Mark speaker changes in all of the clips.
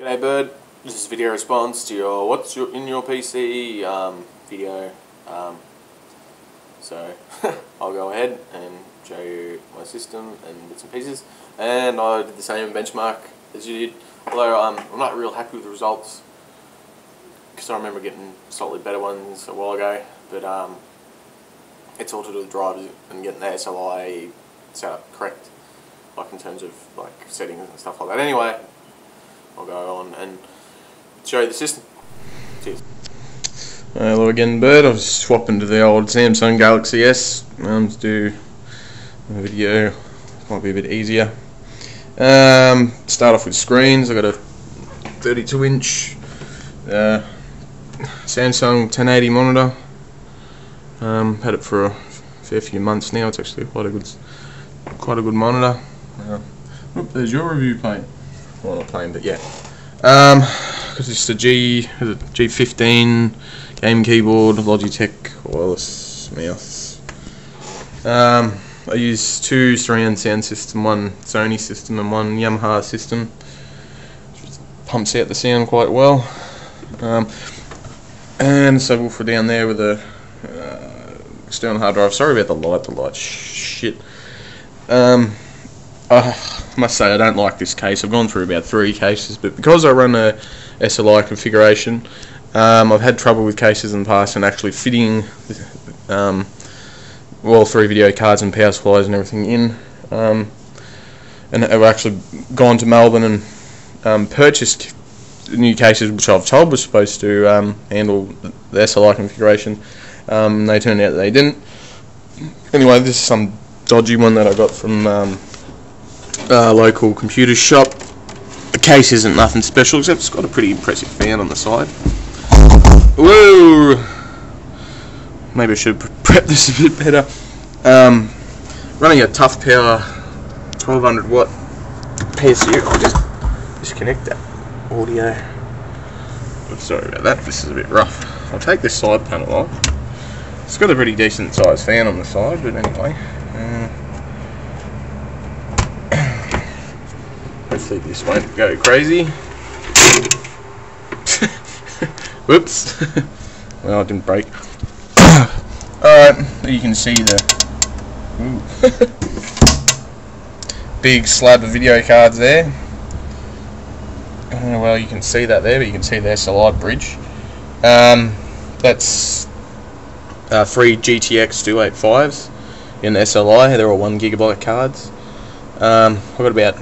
Speaker 1: G'day bird, this is video response to your what's in your PC video. So I'll go ahead and show you my system and bits and pieces. And I did the same benchmark as you did, although I'm not real happy with the results because I remember getting slightly better ones a while ago. But it's all to do with drivers and getting the SLI set up correct, like in terms of like settings and stuff like that. Anyway, I'll go on and show you the system. Cheers.
Speaker 2: Hello again, bird. I'll just swap into the old Samsung Galaxy S to do a video. Might be a bit easier. Start off with screens. I got a 32-inch Samsung 1080 monitor. Had it for a fair few months now. It's actually quite a good monitor. There's your review pane. Well, not playing, but yeah. Because it's the G15 game keyboard, Logitech wireless mouse. I use two surround sound system, one Sony system and one Yamaha system. Just pumps out the sound quite well. And subwoofer down there with a external hard drive. Sorry about the light shit. I must say I don't like this case. I've gone through about 3 cases, but because I run a SLI configuration, I've had trouble with cases in the past and actually fitting all 3 video cards and power supplies and everything in. And I've actually gone to Melbourne and purchased new cases which I've told was supposed to handle the SLI configuration. They turned out they didn't. Anyway, this is some dodgy one that I got from local computer shop. The case isn't nothing special, except it's got a pretty impressive fan on the side. Whoa! Maybe I should prep this a bit better. Running a Tough Power 1200 watt PSU. I'll just disconnect that audio. Oh, sorry about that, this is a bit rough. I'll take this side panel off. It's got a pretty decent sized fan on the side, but anyway. Hopefully this won't go crazy. Whoops. Well, it didn't break. Alright, you can see the big slab of video cards there. Well, you can see that there, but you can see the SLI bridge. That's 3 GTX 285s in SLI. They're all 1GB cards. I've got about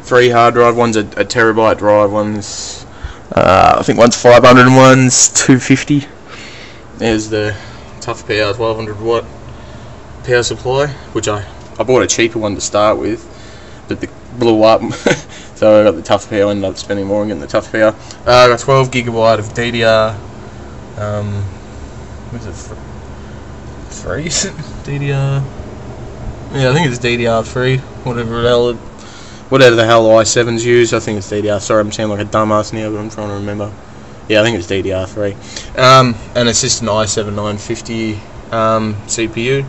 Speaker 2: 3 hard drive. One's a terabyte drive. One's I think one's 500 and one's 250. There's the Tough Power 1200 watt power supply, which I bought a cheaper one to start with, but it blew up. So I got the Tough Power. Ended up spending more on getting the Tough Power. I got 12GB of DDR. What is it? 3? Is it DDR? Yeah, I think it's DDR3. Whatever the hell i7's use. I think it's DDR. Sorry, I'm sounding like a dumbass now, but I'm trying to remember. Yeah, I think it's DDR3. And it's just an i7 950 CPU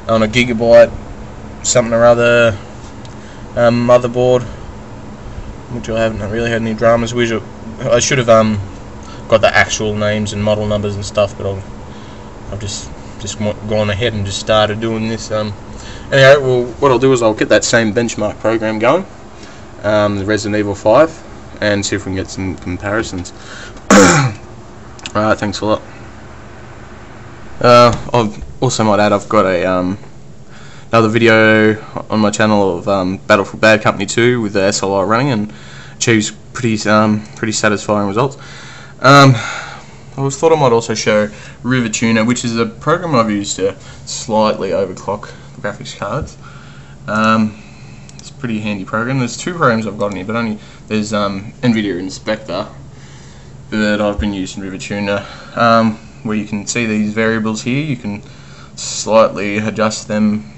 Speaker 2: on a gigabyte something or other motherboard, which I haven't really had any dramas with. I should have got the actual names and model numbers and stuff, but I've just gone ahead and just started doing this. Anyway, well, what I'll do is I'll get that same benchmark program going, the Resident Evil 5, and see if we can get some comparisons. Alright, thanks a lot. I also might add I've got a another video on my channel of Battlefield Bad Company 2 with the SLI running, and achieves pretty satisfying results. I thought I might also show River Tuner, which is a program I've used to slightly overclock the graphics cards. It's a pretty handy program. There's 2 programs I've got in here, but there's NVIDIA Inspector that I've been using River Tuner, where you can see these variables here. You can slightly adjust them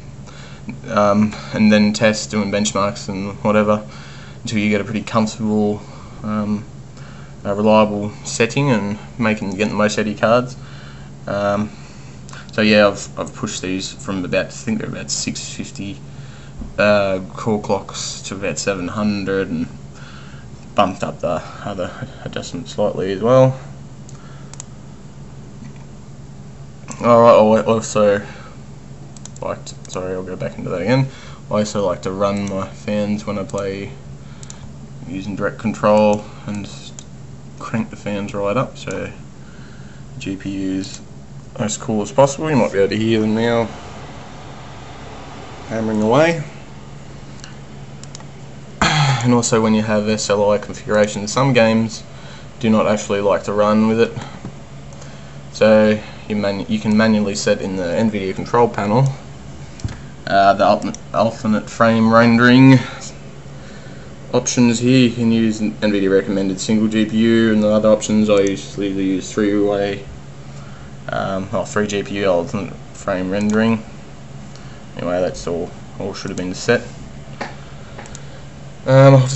Speaker 2: and then test, doing benchmarks and whatever, until you get a pretty comfortable reliable setting and getting the most out of your cards. So yeah, I've pushed these from about, I think they're about 650 core clocks to about 700, and bumped up the other adjustment slightly as well. Alright, I also sorry, I'll go back into that again. I also like to run my fans when I play using direct control and crank the fans right up so the GPU's as cool as possible. You might be able to hear them now hammering away. And also when you have SLI configuration, some games do not actually like to run with it. So you can manually set in the NVIDIA control panel the alternate frame rendering options here. You can use NVIDIA recommended single GPU, and the other options I usually use three GPU alternate frame rendering. Anyway, that's all should have been set. I'll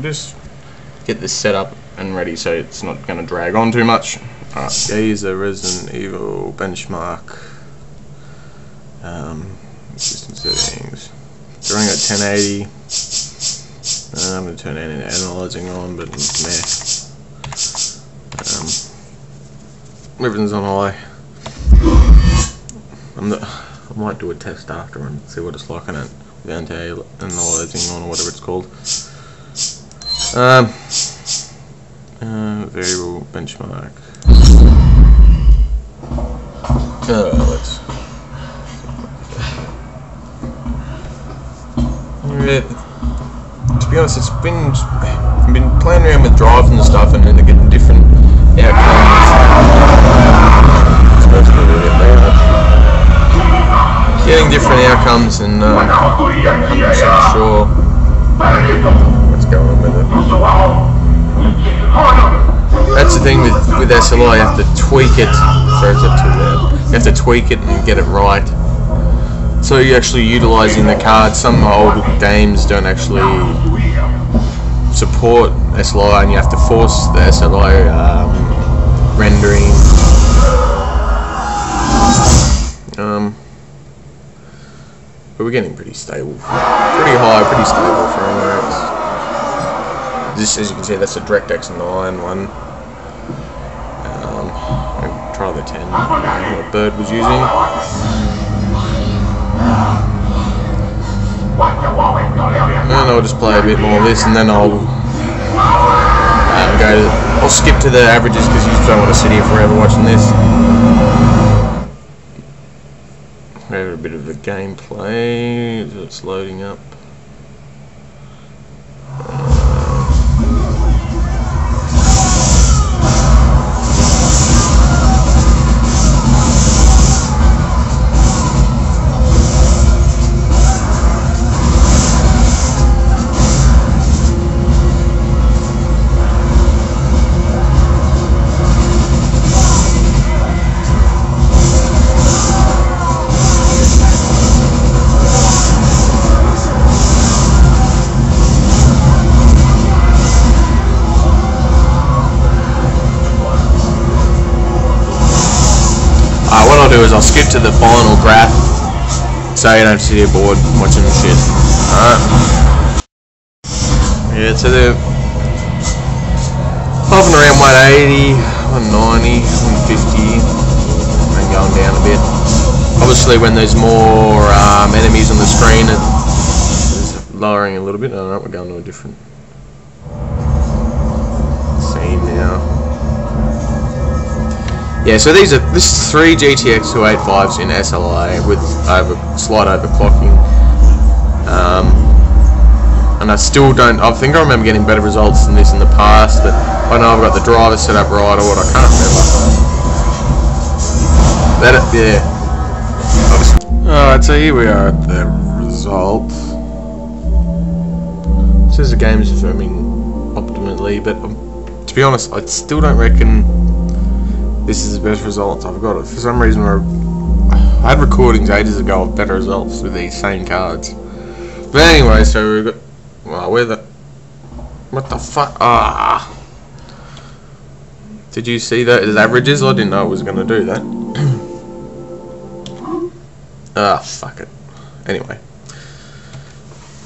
Speaker 2: just get this set up and ready so it's not going to drag on too much. Alright, here's a Resident Evil benchmark. System settings. It's running at 1080. I'm going to turn analyzing on, but meh. Everything's on high. I might do a test after and see what it's like on it with anti-analyzing on, or whatever it's called. Variable benchmark. Let's. To be honest, I've been playing around with drives and stuff, and then getting different outcomes. Getting different outcomes, and I'm not sure what's going on with it. That's the thing with SLI, you have to tweak it. Sorry, it's not too loud. You have to tweak it and get it right. So you're actually utilising the card. Some old games don't actually support SLI, and you have to force the SLI rendering. But we're getting pretty stable, pretty high, pretty stable frame rates. This, as you can see, that's a DirectX 9 one. I'll try the 10 what Bird was using. And I'll just play a bit more of this, and then I'll skip to the averages because you don't want to sit here forever watching this. Maybe a bit of the gameplay as it's loading up. What I'll do is I'll skip to the final graph so you don't have to sit here bored watching the shit. Alright. Yeah, so they're hovering around 180, 190, 150, and going down a bit. Obviously when there's more enemies on the screen, it's lowering a little bit. Alright, we're going to a different scene now. Yeah, so this is 3 GTX 285s in SLI with slight overclocking, and I still don't. I think I remember getting better results than this in the past, but I know I've got the driver set up right or what. I can't remember. Yeah. Alright, so here we are at the result. It says the game is firming optimally, but to be honest, I still don't reckon this is the best results I've got. For some reason, I had recordings ages ago of better results with these same cards. But anyway, so we've got. Well, where the. What the fuck? Ah! Did you see that as averages? I didn't know it was going to do that. Ah, fuck it. Anyway.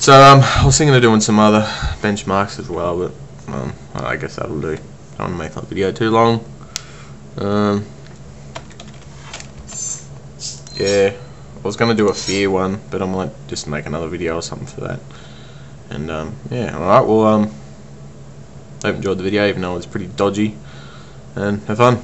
Speaker 2: So I was thinking of doing some other benchmarks as well, but I guess that'll do. Don't want to make that video too long. Yeah, I was gonna do a fear one, but I might just make another video or something for that. And yeah, alright, well, hope you enjoyed the video, even though it was pretty dodgy, and have fun.